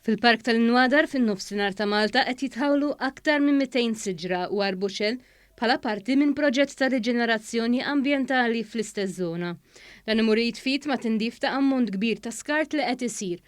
Fil-Park tal-Nwadar fin-nofsinhar ta' Malta qed jitħawlu aktar minn 200 siġra u arbuxel bħala parti minn proġett ta' riġenerazzjoni ambjentali fl-istess żona. Dan imur jitfit ma' tindif ta' ammont kbir ta' skart li qed isir.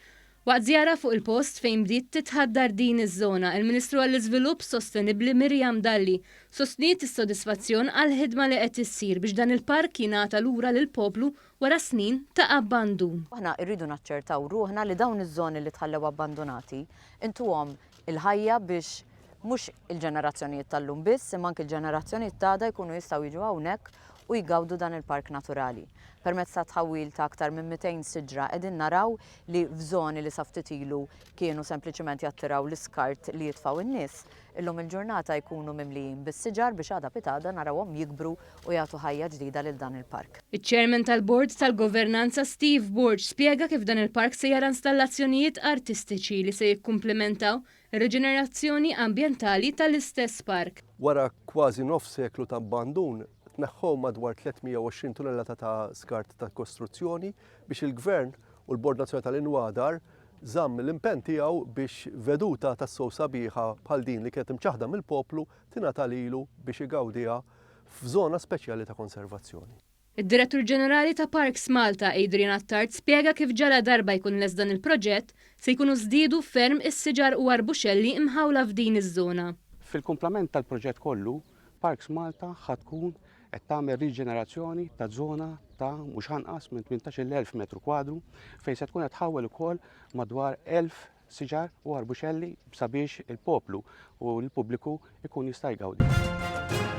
Waqt żjara fuq il-post fejn bdiet titħaddar din iż-żona, il-Ministru għall-Iżvilupp Sostenibbli Mirjam Dalli sostniet is-sodisfazzjon għall-ħidma li qed issir biex dan il-park jingħata lura lill-poplu wara snin ta' abbandun. Aħna rridu naċċertaw ruħna li dawn iż-żoni li tħallew abbandonati intuhom il-ħajja biex mhux il-ġenerazzjonijiet tal-lum biss, imma anke il-ġenerazzjonijiet tagħda jkunu jistgħu jiġu hawnhekk u jgawdu dan il-park naturali. Permezz ta' tħawil ta' aktar minn 200 siġra qegħdin naraw li f'żoni li sa ftit ilu kienu sempliċement jattiraw l-iskart li jitfgħu in-nies, illum il-ġurnata jkunu mimlijin bis-siġar biex għada pitada narawhom jikbru u jagħtu ħajja ġdida lil dan il-park. Iċ-Chairman tal-Bord tal-Governanza Steve Borg spjega kif dan il-park se jara installazzjonijiet artistiċi li se jikkumplementaw ir-riġenerazzjoni ambjentali tal-istess park. Wara kważi nofs seklu ta' abbandun, tneħħu madwar 320 tunnellata ta' skart ta' kostruzzjoni biex il-Gvern u l-Bord Nazzjonali tal-Inwadar żamm l-impenn tiegħu biex veduta tas-sow sabiħa bħal din li kienet imċaħda mill-poplu tingħata lilu biex igawdiha f'żona speċjali ta' konservazzjoni. Id-Direttur Ġenerali ta' Parks Malta, Adrian Attard, spjega kif ġala darba jkun les dan il-proġett se jkunu żdiedu ferm is-siġar u arbuxelli imħawla f'din iż-żona. Fil-kumplament tal-proġett kollu, Parks Malta ħatkun qed tagħmel riġenerazzjoni ta' żona ta' mhux ħanqas minn 18,000 metru kwadru fejn se tkun qed tħawwel ukoll madwar 1000 siġar u arbuxelli sabiex il-poplu u l-pubbliku ikun jista' jgawdi.